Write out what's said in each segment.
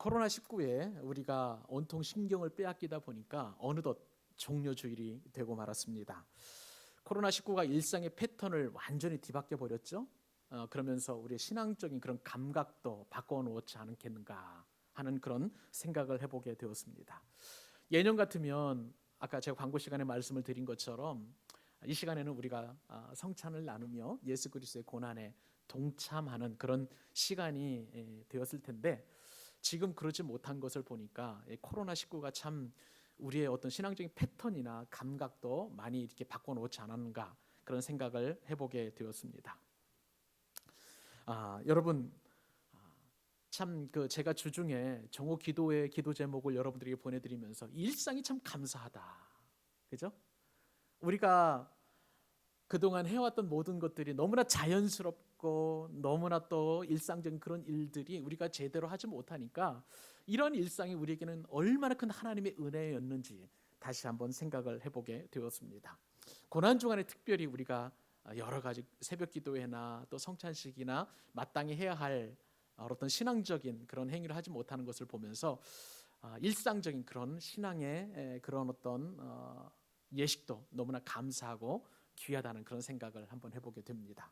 코로나19에 우리가 온통 신경을 빼앗기다 보니까 어느덧 종료주일이 되고 말았습니다. 코로나19가 일상의 패턴을 완전히 뒤바뀌어 버렸죠. 그러면서 우리의 신앙적인 그런 감각도 바꿔놓지 않겠는가 하는 그런 생각을 해보게 되었습니다. 예년 같으면 아까 제가 광고 시간에 말씀을 드린 것처럼 이 시간에는 우리가 성찬을 나누며 예수 그리스도의 고난에 동참하는 그런 시간이 되었을 텐데, 지금 그러지 못한 것을 보니까 코로나19가 참 우리의 어떤 신앙적인 패턴이나 감각도 많이 이렇게 바꿔놓지 않았는가 그런 생각을 해보게 되었습니다. 여러분, 참 제가 주중에 정오 기도의 기도 제목을 여러분들에게 보내드리면서 일상이 참 감사하다, 그죠? 우리가 그동안 해왔던 모든 것들이 너무나 자연스럽고 너무나 또 일상적인 그런 일들이 우리가 제대로 하지 못하니까 이런 일상이 우리에게는 얼마나 큰 하나님의 은혜였는지 다시 한번 생각을 해보게 되었습니다. 고난주간에 특별히 우리가 여러 가지 새벽 기도회나 또 성찬식이나 마땅히 해야 할 어떤 신앙적인 그런 행위를 하지 못하는 것을 보면서 일상적인 그런 신앙의 그런 어떤 예식도 너무나 감사하고 귀하다는 그런 생각을 한번 해보게 됩니다.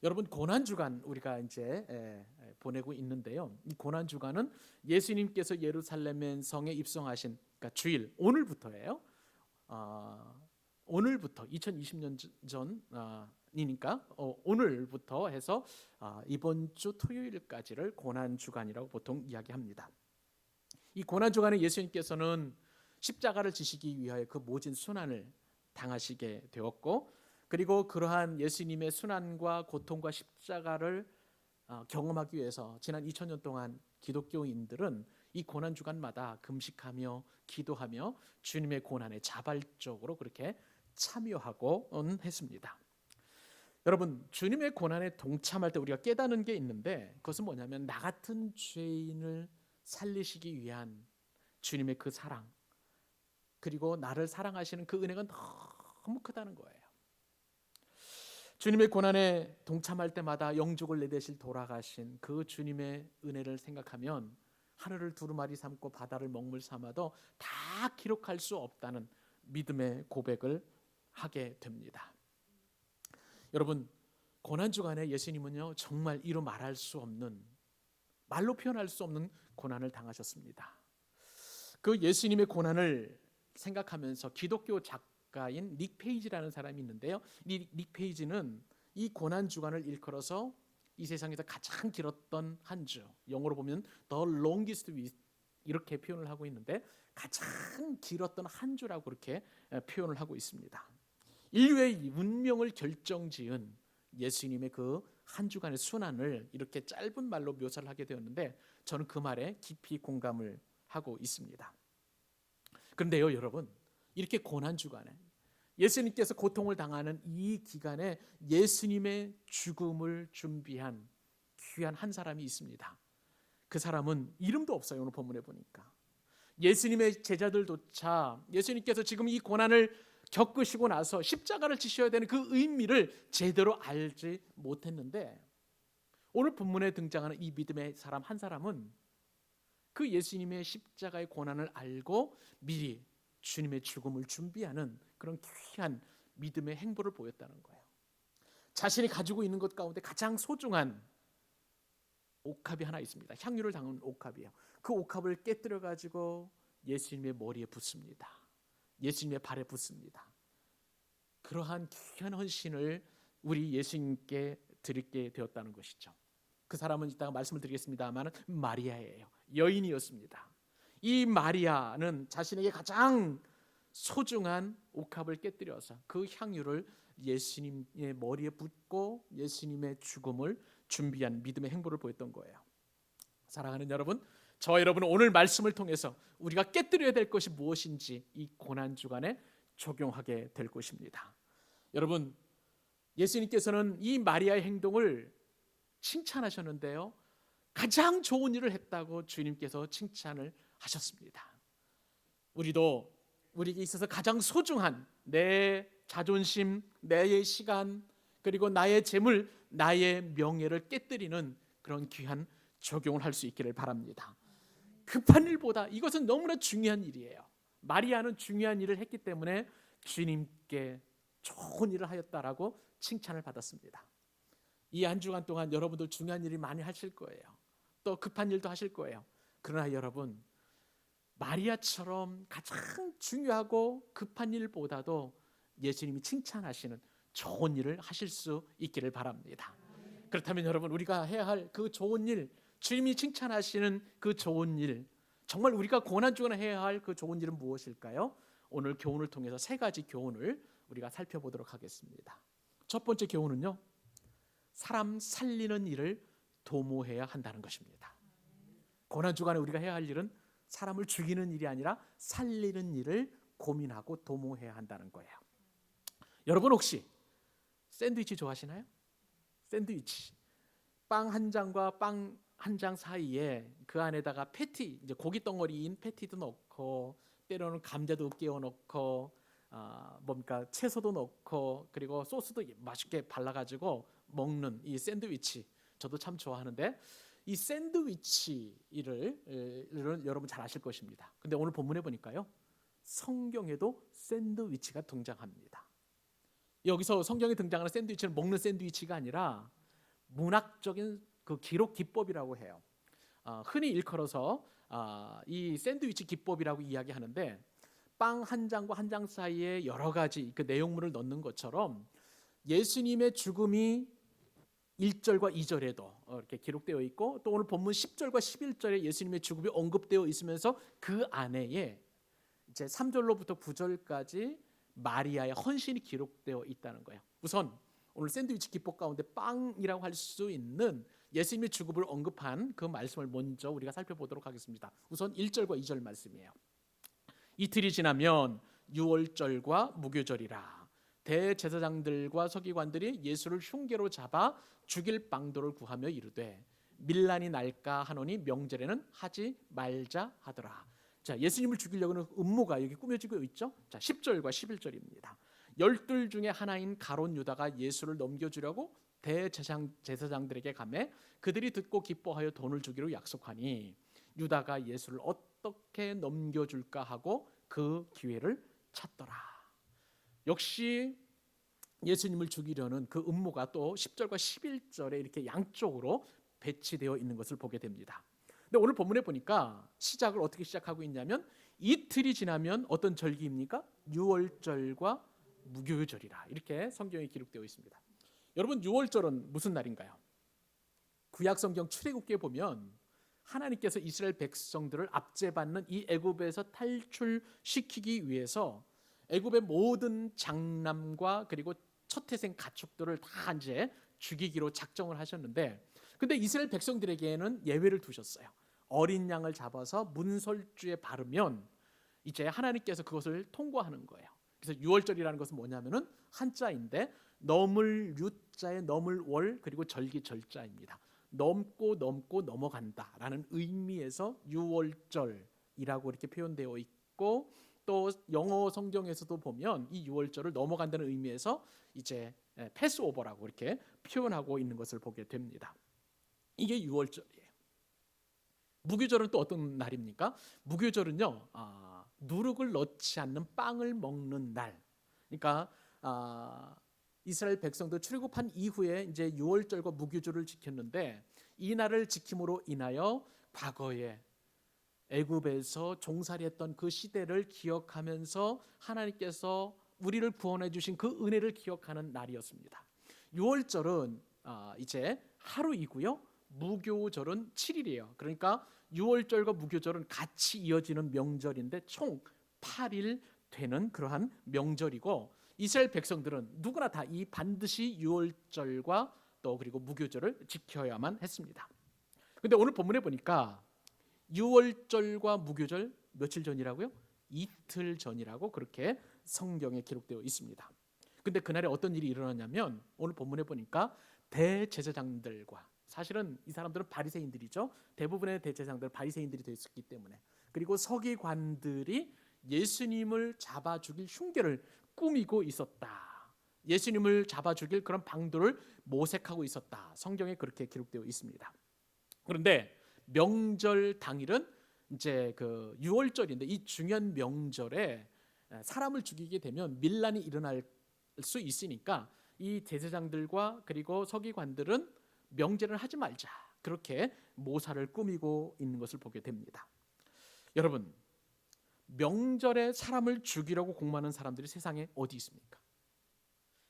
여러분, 고난주간 우리가 이제 보내고 있는데요. 이 고난주간은 예수님께서 예루살렘 성에 입성하신, 그러니까 주일 오늘부터예요. 오늘부터 2020년 전이니까 오늘부터 해서 이번 주 토요일까지를 고난주간이라고 보통 이야기합니다. 이 고난주간에 예수님께서는 십자가를 지시기 위하여 그 모진 순환을 당하시게 되었고, 그리고 그러한 예수님의 순환과 고통과 십자가를 경험하기 위해서 지난 2000년 동안 기독교인들은 이 고난주간마다 금식하며 기도하며 주님의 고난에 자발적으로 그렇게 참여하고 했습니다. 여러분, 주님의 고난에 동참할 때 우리가 깨닫는 게 있는데, 그것은 뭐냐면 나 같은 죄인을 살리시기 위한 주님의 그 사랑, 그리고 나를 사랑하시는 그 은혜가 너무 크다는 거예요. 주님의 고난에 동참할 때마다 영족을 내대실 돌아가신 그 주님의 은혜를 생각하면 하늘을 두루마리 삼고 바다를 먹물 삼아도 다 기록할 수 없다는 믿음의 고백을 하게 됩니다. 여러분, 고난주간에 예수님은요 정말 이루 말할 수 없는, 말로 표현할 수 없는 고난을 당하셨습니다. 그 예수님의 고난을 생각하면서 기독교 작가인 닉 페이지라는 사람이 있는데요. 닉 페이지는 이 고난주간을 일컬어서 이 세상에서 가장 길었던 한 주, 영어로 보면 The longest week 이렇게 표현을 하고 있는데, 가장 길었던 한 주라고 그렇게 표현을 하고 있습니다. 인류의 운명을 결정지은 예수님의 그 한 주간의 순환을 이렇게 짧은 말로 묘사를 하게 되었는데, 저는 그 말에 깊이 공감을 하고 있습니다. 그런데요 여러분, 이렇게 고난주간에 예수님께서 고통을 당하는 이 기간에 예수님의 죽음을 준비한 귀한 한 사람이 있습니다. 그 사람은 이름도 없어요. 오늘 본문에 보니까 예수님의 제자들조차 예수님께서 지금 이 고난을 겪으시고 나서 십자가를 지셔야 되는 그 의미를 제대로 알지 못했는데, 오늘 본문에 등장하는 이 믿음의 사람 한 사람은 그 예수님의 십자가의 고난을 알고 미리 주님의 죽음을 준비하는 그런 귀한 믿음의 행보를 보였다는 거예요. 자신이 가지고 있는 것 가운데 가장 소중한 옥합이 하나 있습니다. 향유를 담은 옥합이에요. 그 옥합을 깨뜨려 가지고 예수님의 머리에 붓습니다. 예수님의 발에 붓습니다. 그러한 귀한 헌신을 우리 예수님께 드리게 되었다는 것이죠. 그 사람은 이따가 말씀을 드리겠습니다만 마리아예요. 여인이었습니다. 이 마리아는 자신에게 가장 소중한 옥합을 깨뜨려서 그 향유를 예수님의 머리에 붓고 예수님의 죽음을 준비한 믿음의 행보를 보였던 거예요. 사랑하는 여러분, 저와 여러분은 오늘 말씀을 통해서 우리가 깨뜨려야 될 것이 무엇인지 이 고난주간에 적용하게 될 것입니다. 여러분, 예수님께서는 이 마리아의 행동을 칭찬하셨는데요, 가장 좋은 일을 했다고 주님께서 칭찬을 하셨습니다. 우리도 우리에게 있어서 가장 소중한 내 자존심, 나의 시간, 그리고 나의 재물, 나의 명예를 깨뜨리는 그런 귀한 적용을 할 수 있기를 바랍니다. 급한 일보다 이것은 너무나 중요한 일이에요. 마리아는 중요한 일을 했기 때문에 주님께 좋은 일을 하였다라고 칭찬을 받았습니다. 이 한 주간 동안 여러분들 중요한 일이 많이 하실 거예요. 또 급한 일도 하실 거예요. 그러나 여러분, 마리아처럼 가장 중요하고 급한 일보다도 예수님이 칭찬하시는 좋은 일을 하실 수 있기를 바랍니다. 그렇다면 여러분, 우리가 해야 할 그 좋은 일, 주님이 칭찬하시는 그 좋은 일, 정말 우리가 고난주간에 해야 할 그 좋은 일은 무엇일까요? 오늘 교훈을 통해서 세 가지 교훈을 우리가 살펴보도록 하겠습니다. 첫 번째 교훈은요, 사람 살리는 일을 도모해야 한다는 것입니다. 고난주간에 우리가 해야 할 일은 사람을 죽이는 일이 아니라 살리는 일을 고민하고 도모해야 한다는 거예요. 여러분 혹시 샌드위치 좋아하시나요? 샌드위치, 빵 한 장과 빵 한 장 사이에 그 안에다가 패티, 이제 고기 덩어리인 패티도 넣고, 때로는 감자도 끼워 넣고, 채소도 넣고, 그리고 소스도 맛있게 발라가지고 먹는 이 샌드위치, 저도 참 좋아하는데, 이 샌드위치를 여러분 잘 아실 것입니다. 근데 오늘 본문에 보니까요, 성경에도 샌드위치가 등장합니다. 여기서 성경에 등장하는 샌드위치는 먹는 샌드위치가 아니라 문학적인 그 기록 기법이라고 해요. 흔히 일컬어서 이 샌드위치 기법이라고 이야기하는데, 빵 한 장과 한 장 사이에 여러 가지 그 내용물을 넣는 것처럼 예수님의 죽음이 1절과 2절에도 이렇게 기록되어 있고, 또 오늘 본문 10절과 11절에 예수님의 죽음이 언급되어 있으면서 그 안에 이제 3절로부터 9절까지 마리아의 헌신이 기록되어 있다는 거예요. 우선 오늘 샌드위치 기법 가운데 빵이라고 할 수 있는 예수님의 죽음을 언급한 그 말씀을 먼저 우리가 살펴보도록 하겠습니다. 우선 1절과 2절 말씀이에요. 이틀이 지나면 유월절과 무교절이라. 대제사장들과 서기관들이 예수를 흉계로 잡아 죽일 방도를 구하며 이르되 밀란이 날까 하노니 명절에는 하지 말자 하더라. 자, 예수님을 죽이려고는 음모가 여기 꾸며지고 있죠. 자, 10절과 11절입니다. 12 중에 하나인 가롯 유다가 예수를 넘겨주려고 대제사장들에게 가매 그들이 듣고 기뻐하여 돈을 주기로 약속하니 유다가 예수를 어떻게 넘겨줄까 하고 그 기회를 찾더라. 역시 예수님을 죽이려는 그 음모가 또 10절과 11절에 이렇게 양쪽으로 배치되어 있는 것을 보게 됩니다. 근데 오늘 본문에 보니까 시작을 어떻게 시작하고 있냐면, 이틀이 지나면 어떤 절기입니까? 유월절과 무교절이라, 이렇게 성경에 기록되어 있습니다. 여러분, 유월절은 무슨 날인가요? 구약 성경 출애굽기에 보면 하나님께서 이스라엘 백성들을 압제받는 이 애굽에서 탈출시키기 위해서 애굽의 모든 장남과 그리고 첫태생 가축들을 다 이제 죽이기로 작정을 하셨는데, 근데 이스라엘 백성들에게는 예외를 두셨어요. 어린 양을 잡아서 문설주에 바르면 이제 하나님께서 그것을 통과하는 거예요. 그래서 유월절이라는 것은 뭐냐면은 한자인데 넘을 유자에 넘을 월, 그리고 절기 절자입니다. 넘고 넘어간다라는 의미에서 유월절이라고 이렇게 표현되어 있고, 또 영어 성경에서도 보면 이 유월절을 넘어간다는 의미에서 이제 패스오버라고 이렇게 표현하고 있는 것을 보게 됩니다. 이게 유월절이에요. 무교절은 또 어떤 날입니까? 무교절은요, 누룩을 넣지 않는 빵을 먹는 날. 그러니까 이스라엘 백성도 출애굽한 이후에 이제 유월절과 무교절을 지켰는데, 이 날을 지킴으로 인하여 과거에 애굽에서 종살이했던 그 시대를 기억하면서 하나님께서 우리를 구원해 주신 그 은혜를 기억하는 날이었습니다. 유월절은 이제 하루이고요, 무교절은 7일이에요. 그러니까 유월절과 무교절은 같이 이어지는 명절인데 총 8일 되는 그러한 명절이고, 이스라엘 백성들은 누구나 다 이 반드시 유월절과 또 그리고 무교절을 지켜야만 했습니다. 근데 오늘 본문에 보니까 유월절과 무교절 며칠 전이라고요? 이틀 전이라고 그렇게 성경에 기록되어 있습니다. 근데 그날에 어떤 일이 일어나냐면, 오늘 본문에 보니까 대제사장들과, 사실은 이 사람들은 바리새인들이죠. 대부분의 대제사장들은 바리새인들이 되었기 때문에, 그리고 서기관들이 예수님을 잡아 죽일 흉계를 꾸미고 있었다. 예수님을 잡아 죽일 그런 방도를 모색하고 있었다. 성경에 그렇게 기록되어 있습니다. 그런데 명절 당일은 이제 그 유월절인데 이 중요한 명절에 사람을 죽이게 되면 밀란이 일어날 수 있으니까 이 제사장들과 그리고 서기관들은 명제를 하지 말자, 그렇게 모사를 꾸미고 있는 것을 보게 됩니다. 여러분, 명절에 사람을 죽이려고 공모하는 사람들이 세상에 어디 있습니까?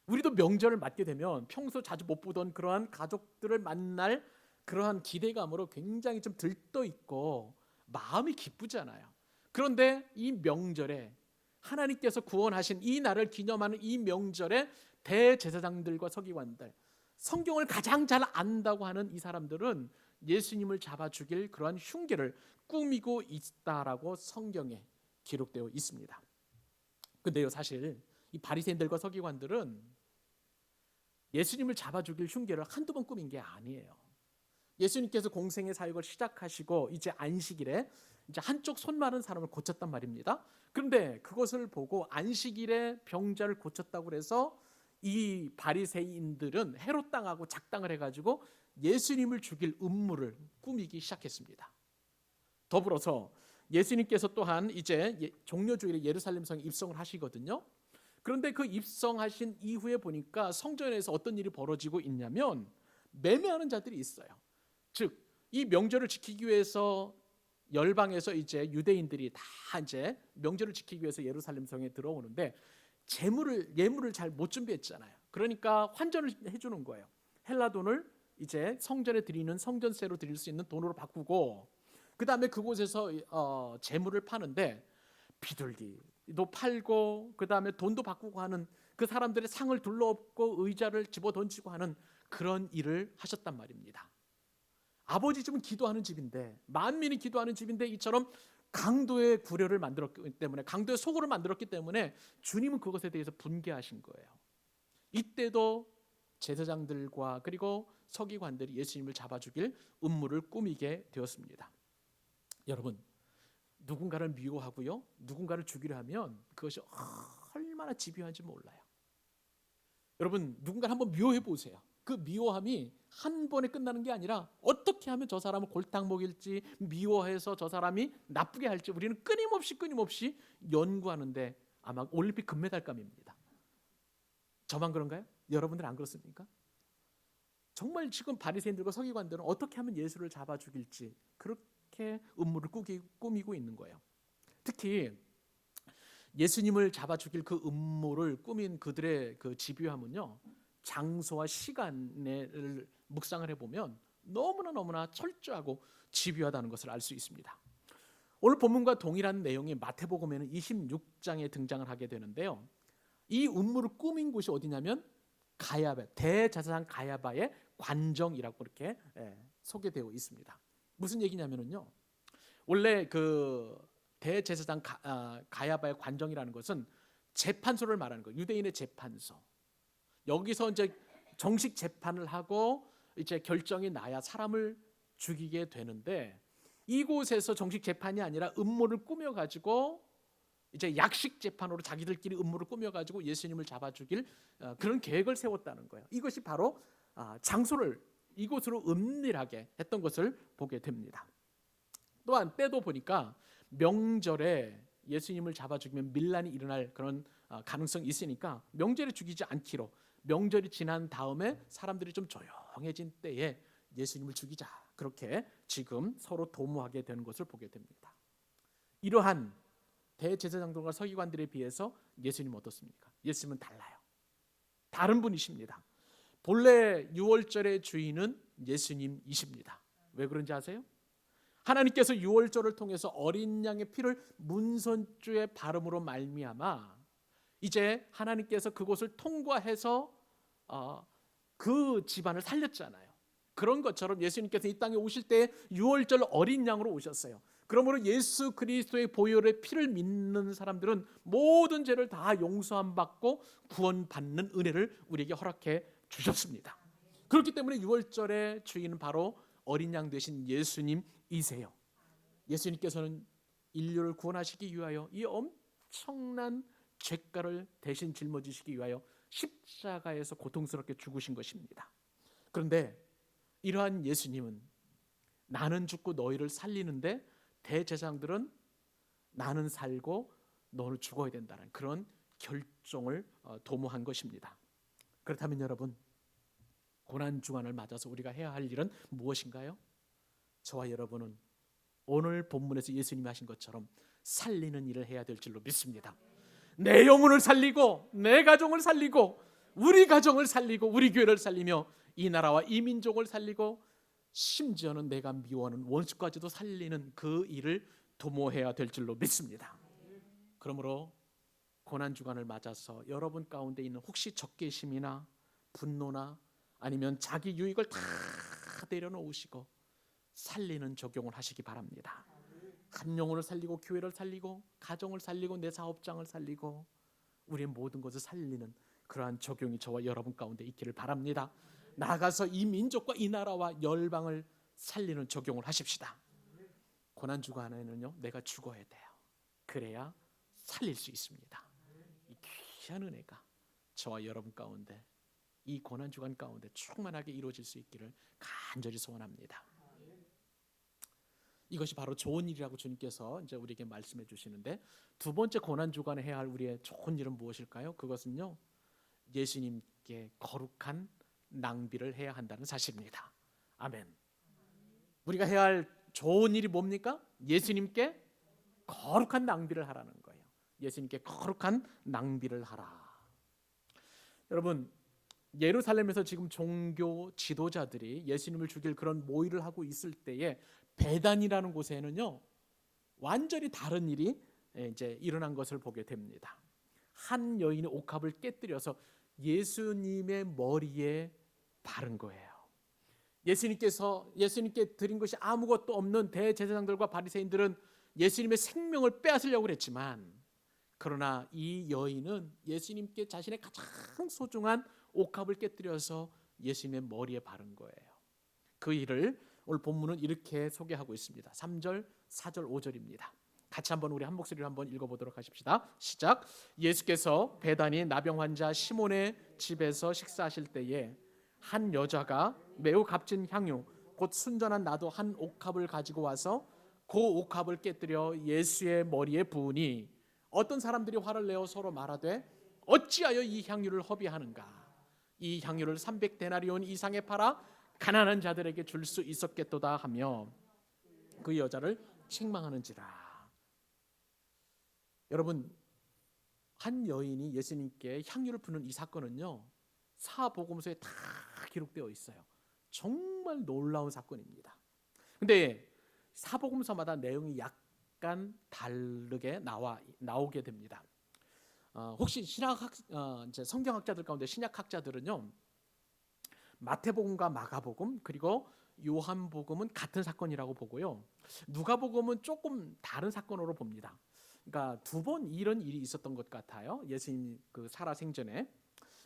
우리도 명절을 맞게 되면 평소 자주 못 보던 그러한 가족들을 만날 그러한 기대감으로 굉장히 좀 들떠 있고 마음이 기쁘잖아요. 그런데 이 명절에 하나님께서 구원하신 이 날을 기념하는 이 명절에 대제사장들과 서기관들, 성경을 가장 잘 안다고 하는 이 사람들은 예수님을 잡아 죽일 그러한 흉계를 꾸미고 있다라고 성경에 기록되어 있습니다. 근데요, 사실 이 바리새인들과 서기관들은 예수님을 잡아 죽일 흉계를 한두 번 꾸민 게 아니에요. 예수님께서 공생의 사역을 시작하시고 이제 안식일에 이제 한쪽 손 마른 사람을 고쳤단 말입니다. 그런데 그것을 보고 안식일에 병자를 고쳤다고 해서 이 바리새인들은 헤롯 당하고 작당을 해가지고 예수님을 죽일 음모를 꾸미기 시작했습니다. 더불어서 예수님께서 또한 이제 종려주일에 예루살렘 성에 입성을 하시거든요. 그런데 그 입성하신 이후에 보니까 성전에서 어떤 일이 벌어지고 있냐면 매매하는 자들이 있어요. 즉, 이 명절을 지키기 위해서 열방에서 이제 유대인들이 다 이제 명절을 지키기 위해서 예루살렘 성에 들어오는데 예물을 잘 못 준비했잖아요. 그러니까 환전을 해주는 거예요. 헬라 돈을 이제 성전에 드리는 성전세로 드릴 수 있는 돈으로 바꾸고, 그 다음에 그곳에서 재물을 파는데 비둘기도 팔고, 그 다음에 돈도 바꾸고 하는, 그 사람들의 상을 둘러엎고 의자를 집어 던지고 하는 그런 일을 하셨단 말입니다. 아버지 집은 기도하는 집인데, 만민이 기도하는 집인데 이처럼 강도의 구려를 만들었기 때문에, 강도의 소굴을 만들었기 때문에 주님은 그것에 대해서 분개하신 거예요. 이때도 제사장들과 그리고 서기관들이 예수님을 잡아 죽일 음모를 꾸미게 되었습니다. 여러분, 누군가를 미워하고요, 누군가를 죽이려 하면 그것이 얼마나 집요한지 몰라요. 여러분, 누군가를 한번 미워해 보세요. 그 미워함이 한 번에 끝나는 게 아니라 어떻게 하면 저 사람을 골탕 먹일지, 미워해서 저 사람이 나쁘게 할지 우리는 끊임없이 연구하는데 아마 올림픽 금메달감입니다. 저만 그런가요? 여러분들 안 그렇습니까? 정말 지금 바리새인들과 서기관들은 어떻게 하면 예수를 잡아 죽일지 그렇게 음모를 꾸미고 있는 거예요. 특히 예수님을 잡아 죽일 그 음모를 꾸민 그들의 그 집요함은요, 장소와 시간을 묵상을 해보면 너무나 철저하고 집요하다는 것을 알 수 있습니다. 오늘 본문과 동일한 내용이 마태복음에는 26장에 등장을 하게 되는데요, 이 음모를 꾸민 곳이 어디냐면 가야바, 대제사장 가야바의 관정이라고 그렇게 소개되어 있습니다. 무슨 얘기냐면요, 원래 그 대제사장 가야바의 관정이라는 것은 재판소를 말하는 거예요. 유대인의 재판소. 여기서 이제 정식 재판을 하고 이제 결정이 나야 사람을 죽이게 되는데, 이곳에서 정식 재판이 아니라 음모를 꾸며 가지고 이제 약식 재판으로 자기들끼리 음모를 꾸며 가지고 예수님을 잡아 죽일 그런 계획을 세웠다는 거예요. 이것이 바로 장소를 이곳으로 은밀하게 했던 것을 보게 됩니다. 또한 때도 보니까 명절에 예수님을 잡아 죽이면 밀란이 일어날 그런 가능성이 있으니까 명절에 죽이지 않기로, 명절이 지난 다음에 사람들이 좀 조용해진 때에 예수님을 죽이자, 그렇게 지금 서로 도모하게 되는 것을 보게 됩니다. 이러한 대제사장들과 서기관들에 비해서 예수님은 어떻습니까? 예수님은 달라요. 다른 분이십니다. 본래 유월절의 주인은 예수님이십니다. 왜 그런지 아세요? 하나님께서 유월절을 통해서 어린 양의 피를 문선주의 바름으로 말미암아 이제 하나님께서 그곳을 통과해서 그 집안을 살렸잖아요. 그런 것처럼 예수님께서 이 땅에 오실 때 유월절 어린 양으로 오셨어요. 그러므로 예수 그리스도의 보혈의 피를 믿는 사람들은 모든 죄를 다 용서함 받고 구원받는 은혜를 우리에게 허락해 주셨습니다. 그렇기 때문에 유월절의 주인은 바로 어린 양 되신 예수님이세요. 예수님께서는 인류를 구원하시기 위하여 이 엄청난 죄가를 대신 짊어지시기 위하여 십자가에서 고통스럽게 죽으신 것입니다. 그런데 이러한 예수님은 나는 죽고 너희를 살리는데 대제사장들은 나는 살고 너는 죽어야 된다는 그런 결정을 도모한 것입니다. 그렇다면 여러분, 고난주간을 맞아서 우리가 해야 할 일은 무엇인가요? 저와 여러분은 오늘 본문에서 예수님이 하신 것처럼 살리는 일을 해야 될 줄로 믿습니다. 내 영혼을 살리고 내 가정을 살리고 우리 가정을 살리고 우리 교회를 살리며 이 나라와 이 민족을 살리고 심지어는 내가 미워하는 원수까지도 살리는 그 일을 도모해야 될 줄로 믿습니다. 그러므로 고난주간을 맞아서 여러분 가운데 있는 혹시 적개심이나 분노나 아니면 자기 유익을 다 내려놓으시고 살리는 적용을 하시기 바랍니다. 한 영혼을 살리고 교회를 살리고 가정을 살리고 내 사업장을 살리고 우리의 모든 것을 살리는 그러한 적용이 저와 여러분 가운데 있기를 바랍니다. 나아가서 이 민족과 이 나라와 열방을 살리는 적용을 하십시다. 고난주간에는요, 내가 죽어야 돼요. 그래야 살릴 수 있습니다. 이 귀한 은혜가 저와 여러분 가운데 이 고난주간 가운데 충만하게 이루어질 수 있기를 간절히 소원합니다. 이것이 바로 좋은 일이라고 주님께서 이제 우리에게 말씀해 주시는데, 두 번째 고난주간에 해야 할 우리의 좋은 일은 무엇일까요? 그것은요, 예수님께 거룩한 낭비를 해야 한다는 사실입니다. 아멘. 우리가 해야 할 좋은 일이 뭡니까? 예수님께 거룩한 낭비를 하라는 거예요. 예수님께 거룩한 낭비를 하라. 여러분, 예루살렘에서 지금 종교 지도자들이 예수님을 죽일 그런 모의를 하고 있을 때에 베단이라는 곳에는요, 완전히 다른 일이 이제 일어난 것을 보게 됩니다. 한 여인이 옥합을 깨뜨려서 예수님의 머리에 바른 거예요. 예수님께 드린 것이 아무것도 없는 대제사장들과 바리새인들은 예수님의 생명을 빼앗으려고 그랬지만, 그러나 이 여인은 예수님께 자신의 가장 소중한 옥합을 깨뜨려서 예수님의 머리에 바른 거예요. 그 일을 오늘 본문은 이렇게 소개하고 있습니다. 3절, 4절, 5절입니다. 같이 한번 우리 한 목소리로 한번 읽어보도록 하십시다. 시작. 예수께서 베다니 나병 환자 시몬의 집에서 식사하실 때에 한 여자가 매우 값진 향유 곧 순전한 나도 한 옥합을 가지고 와서 그 옥합을 깨뜨려 예수의 머리에 부으니 어떤 사람들이 화를 내어 서로 말하되 어찌하여 이 향유를 허비하는가? 이 향유를 300데나리온 이상에 팔아 가난한 자들에게 줄 수 있었겠도다 하며 그 여자를 책망하는지라. 여러분, 한 여인이 예수님께 향유를 푸는 이 사건은요, 사복음서에 다 기록되어 있어요. 정말 놀라운 사건입니다. 근데 사복음서마다 내용이 약간 다르게 나오게 됩니다. 혹시 이제 성경학자들 가운데 신약학자들은요, 마태복음과 마가복음 그리고 요한복음은 같은 사건이라고 보고요, 누가복음은 조금 다른 사건으로 봅니다. 그러니까 두 번 이런 일이 있었던 것 같아요, 예수님 그 살아 생전에.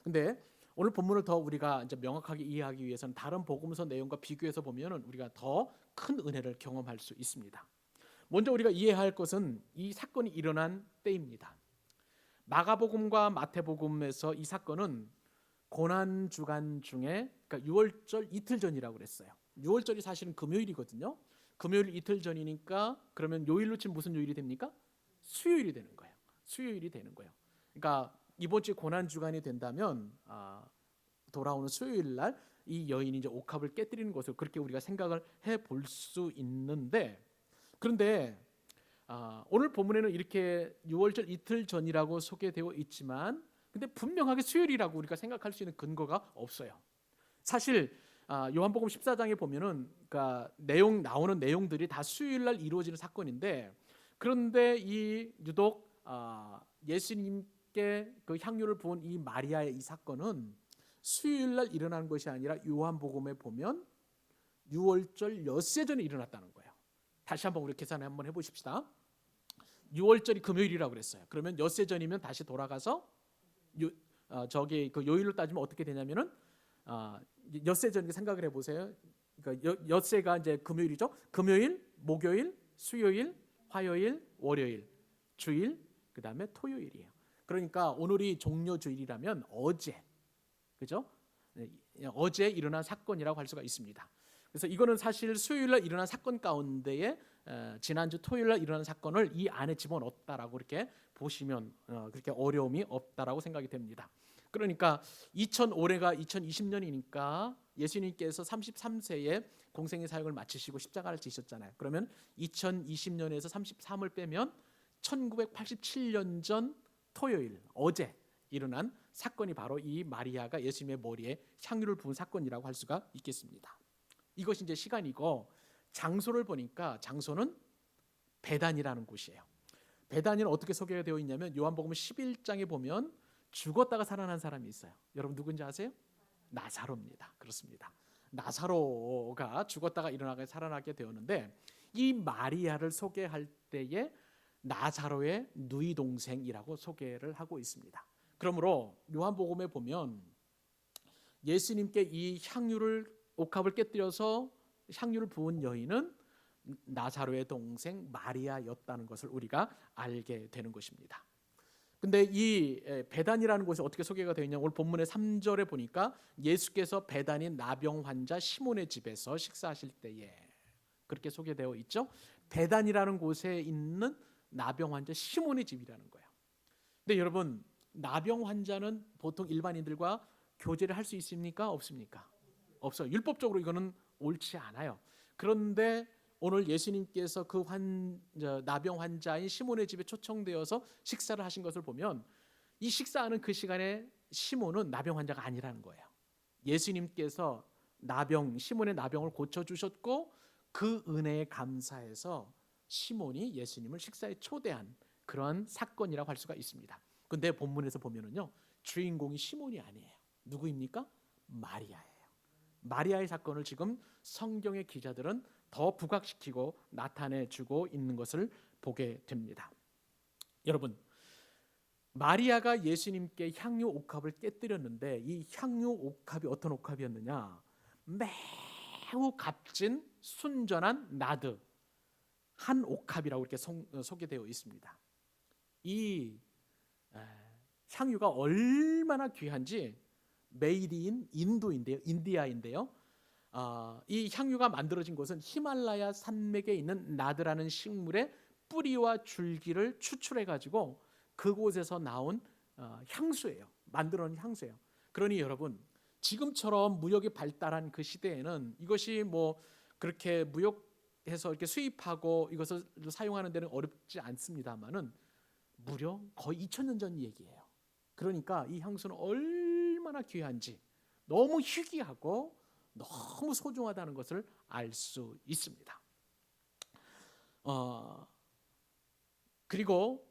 근데 오늘 본문을 더 우리가 이제 명확하게 이해하기 위해서는 다른 복음서 내용과 비교해서 보면은 우리가 더 큰 은혜를 경험할 수 있습니다. 먼저 우리가 이해해야 할 것은 이 사건이 일어난 때입니다. 마가복음과 마태복음에서 이 사건은 고난 주간 중에, 그러니까 유월절 이틀 전이라고 그랬어요. 유월절이 사실은 금요일이거든요. 금요일 이틀 전이니까 그러면 요일로 치면 무슨 요일이 됩니까? 수요일이 되는 거예요. 수요일이 되는 거예요. 그러니까 이번 주 고난 주간이 된다면 돌아오는 수요일 날 이 여인이 이제 옥합을 깨뜨리는 것을 그렇게 우리가 생각을 해 볼 수 있는데, 그런데 오늘 본문에는 이렇게 유월절 이틀 전이라고 소개되어 있지만, 근데 분명하게 수요일이라고 우리가 생각할 수 있는 근거가 없어요. 사실 요한복음 14장에 보면은 그러니까 나오는 내용들이 다 수요일 날 이루어지는 사건인데, 그런데 이 유독 예수님께 그 향유를 부은 이 마리아의 이 사건은 수요일 날 일어난 것이 아니라 요한복음에 보면 유월절 엿새 전에 일어났다는 거예요. 다시 한번 우리 계산을 한번 해보십시다. 유월절이 금요일이라고 그랬어요. 그러면 엿새 전이면 다시 돌아가서 저기 그 요일로 따지면 어떻게 되냐면은 엿새 전 생각을 해보세요. 그러니까 엿새가 이제 금요일이죠. 금요일, 목요일, 수요일, 화요일, 월요일, 주일, 그 다음에 토요일이에요. 그러니까 오늘이 종료주일이라면 어제, 그죠? 어제 일어난 사건이라고 할 수가 있습니다. 그래서 이거는 사실 수요일 날 일어난 사건 가운데에 지난주 토요일 날 일어난 사건을 이 안에 집어넣었다라고 이렇게 보시면 그렇게 어려움이 없다라고 생각이 됩니다. 그러니까 2005년가 2020년이니까 예수님께서 33세에 공생의 사역을 마치시고 십자가를 지셨잖아요. 그러면 2020년에서 33을 빼면 1987년 전 토요일 어제 일어난 사건이 바로 이 마리아가 예수님의 머리에 향유를 부은 사건이라고 할 수가 있겠습니다. 이것이 이제 시간이고, 장소를 보니까 장소는 베단이라는 곳이에요. 베단이는 어떻게 소개가 되어 있냐면 요한복음 11장에 보면 죽었다가 살아난 사람이 있어요. 여러분 누군지 아세요? 나사로입니다. 그렇습니다. 나사로가 죽었다가 일어나게 살아나게 되었는데, 이 마리아를 소개할 때에 나사로의 누이 동생이라고 소개를 하고 있습니다. 그러므로 요한복음에 보면 예수님께 이 옥합을 깨뜨려서 향유를 부은 여인은 나사로의 동생 마리아였다는 것을 우리가 알게 되는 것입니다. 근데 이 베단이라는 곳이 어떻게 소개가 되어 있냐, 오늘 본문의 3절에 보니까 예수께서 베단인 나병 환자 시몬의 집에서 식사하실 때에 그렇게 소개되어 있죠. 베단이라는 곳에 있는 나병 환자 시몬의 집이라는 거예요. 근데 여러분, 나병 환자는 보통 일반인들과 교제를 할 수 있습니까? 없습니까? 없어요. 율법적으로 이거는 옳지 않아요. 그런데 오늘 예수님께서 그 나병 환자인 시몬의 집에 초청되어서 식사를 하신 것을 보면, 이 식사하는 그 시간에 시몬은 나병 환자가 아니라는 거예요. 예수님께서 시몬의 나병을 고쳐주셨고 그 은혜에 감사해서 시몬이 예수님을 식사에 초대한 그런 사건이라고 할 수가 있습니다. 근데 본문에서 보면은요, 주인공이 시몬이 아니에요. 누구입니까? 마리아예요. 마리아의 사건을 지금 성경의 기자들은 더 부각시키고 나타내주고 있는 것을 보게 됩니다. 여러분, 마리아가 예수님께 향유 옥합을 깨뜨렸는데, 이 향유 옥합이 어떤 옥합이었느냐, 매우 값진 순전한 나드 한 옥합이라고 이렇게 소개되어 있습니다. 이 향유가 얼마나 귀한지 메이드 인 인디아인데요. 이 향유가 만들어진 곳은 히말라야 산맥에 있는 나드라는 식물의 뿌리와 줄기를 추출해 가지고 그곳에서 나온 향수예요. 만들어낸 향수예요. 그러니 여러분, 지금처럼 무역이 발달한 그 시대에는 이것이 뭐 그렇게 무역해서 이렇게 수입하고 이것을 사용하는 데는 어렵지 않습니다만은 무려 거의 2000년 전 얘기예요. 그러니까 이 향수는 얼마나 귀한지, 너무 희귀하고 너무 소중하다는 것을 알 수 있습니다. 그리고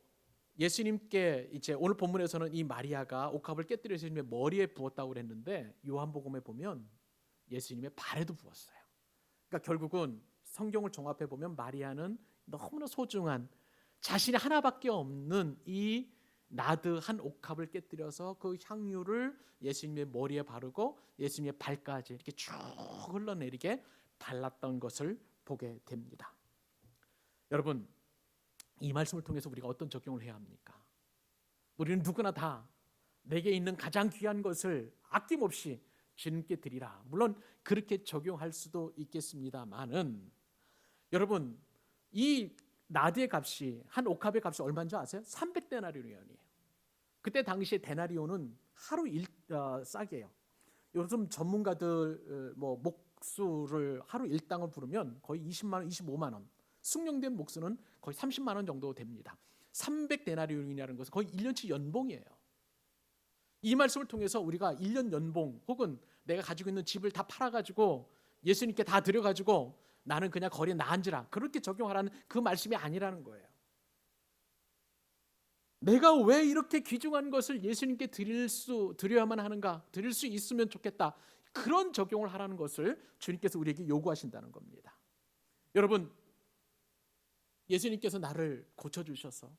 예수님께 이제 오늘 본문에서는 이 마리아가 옥합을 깨뜨려 예수님의 머리에 부었다고 그랬는데, 요한복음에 보면 예수님의 발에도 부었어요. 그러니까 결국은 성경을 종합해 보면 마리아는 너무나 소중한, 자신이 하나밖에 없는 이 나드 한 옥합을 깨뜨려서 그 향유를 예수님의 머리에 바르고 예수님의 발까지 이렇게 쭉 흘러내리게 발랐던 것을 보게 됩니다. 여러분, 이 말씀을 통해서 우리가 어떤 적용을 해야 합니까? 우리는 누구나 다 내게 있는 가장 귀한 것을 아낌없이 주님께 드리라. 물론 그렇게 적용할 수도 있겠습니다만은, 여러분, 이 나드의 값이, 한 옥합의 값이 얼마인 줄 아세요? 300데나리온이에요. 그때 당시에 데나리온은 하루 싹이에요. 요즘 전문가들 목수를 하루 일당을 부르면 거의 20만 원, 25만 원. 숙련된 목수는 거의 30만 원 정도 됩니다. 300데나리온이라는 것은 거의 1년치 연봉이에요. 이 말씀을 통해서 우리가 1년 연봉, 혹은 내가 가지고 있는 집을 다 팔아가지고 예수님께 다 드려가지고 나는 그냥 거리에 나앉으라, 그렇게 적용하라는 그 말씀이 아니라는 거예요. 내가 왜 이렇게 귀중한 것을 예수님께 드려야만 하는가, 드릴 수 있으면 좋겠다, 그런 적용을 하라는 것을 주님께서 우리에게 요구하신다는 겁니다. 여러분, 예수님께서 나를 고쳐주셔서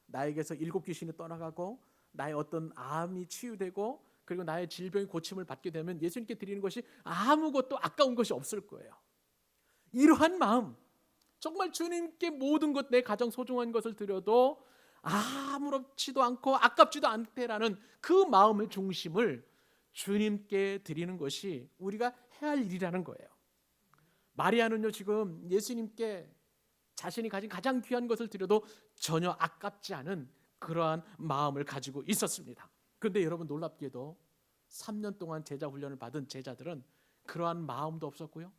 나에게서 7 귀신이 떠나가고 나의 어떤 암이 치유되고 그리고 나의 질병이 고침을 받게 되면 예수님께 드리는 것이 아무것도 아까운 것이 없을 거예요. 이러한 마음, 정말 주님께 모든 것, 내 가장 소중한 것을 드려도 아무렇지도 않고 아깝지도 않대라는 그 마음의 중심을 주님께 드리는 것이 우리가 해야 할 일이라는 거예요. 마리아는요 지금 예수님께 자신이 가진 가장 귀한 것을 드려도 전혀 아깝지 않은 그러한 마음을 가지고 있었습니다. 그런데 여러분 놀랍게도 3년 동안 제자 훈련을 받은 제자들은 그러한 마음도 없었고요,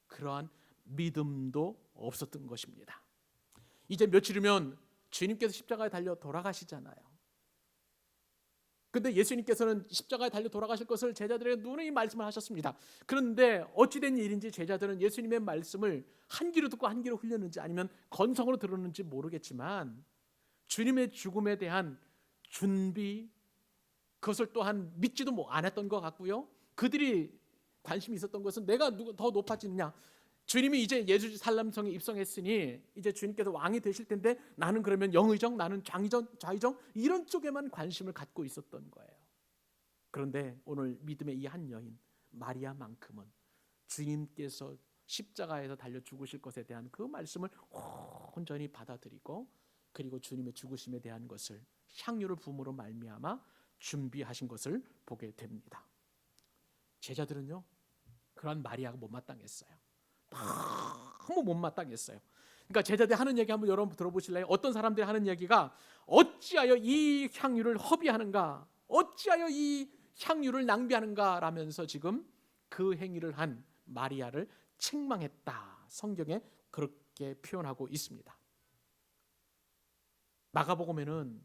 그러한 믿음도 없었던 것입니다. 이제 며칠 후면 주님께서 십자가에 달려 돌아가시잖아요. 근데 예수님께서는 십자가에 달려 돌아가실 것을 제자들에게 누누이 말씀을 하셨습니다. 그런데 어찌된 일인지 제자들은 예수님의 말씀을 한 귀로 듣고 한 귀로 흘렸는지 아니면 건성으로 들었는지 모르겠지만 주님의 죽음에 대한 준비, 그것을 또한 믿지도 않았던 것 같고요, 그들이 관심이 있었던 것은 내가 더 높아지느냐, 주님이 이제 예루살렘성에 입성했으니 이제 주님께서 왕이 되실 텐데 나는 그러면 영의정, 나는 좌의정 이런 쪽에만 관심을 갖고 있었던 거예요. 그런데 오늘 믿음의 이 한 여인 마리아만큼은 주님께서 십자가에서 달려 죽으실 것에 대한 그 말씀을 온전히 받아들이고, 그리고 주님의 죽으심에 대한 것을 향유를 부음으로 말미암아 준비하신 것을 보게 됩니다. 제자들은요 그런 마리아가 못마땅했어요. 너무 못마땅했어요. 그러니까 제자들이 하는 얘기 한번 여러분 들어보실래요? 어떤 사람들이 하는 얘기가 어찌하여 이 향유를 허비하는가, 어찌하여 이 향유를 낭비하는가 라면서 지금 그 행위를 한 마리아를 책망했다, 성경에 그렇게 표현하고 있습니다. 마가복음에는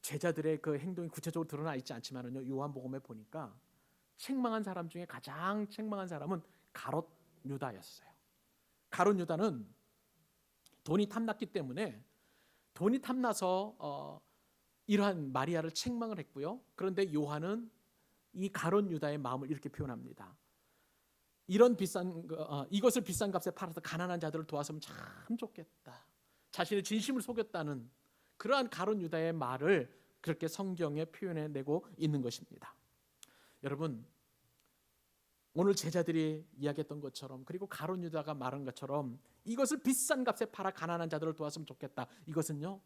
제자들의 그 행동이 구체적으로 드러나 있지 않지만은요, 요한복음에 보니까 책망한 사람 중에 가장 책망한 사람은 가롯 유다였어요. 가롯 유다는 돈이 탐났기 때문에 돈이 탐나서 이러한 마리아를 책망을 했고요. 그런데 요한은 이 가롯 유다의 마음을 이렇게 표현합니다. 이것을 비싼 값에 팔아서 가난한 자들을 도왔으면 참 좋겠다, 자신의 진심을 속였다는 그러한 가롯 유다의 말을 그렇게 성경에 표현해내고 있는 것입니다. 여러분, 오늘 제자들이 이야기했던 것처럼, 그리고 가롯 유다가 말한 것처럼 이것을 비싼 값에 팔아 가난한 자들을 도왔으면 좋겠다, 이것은요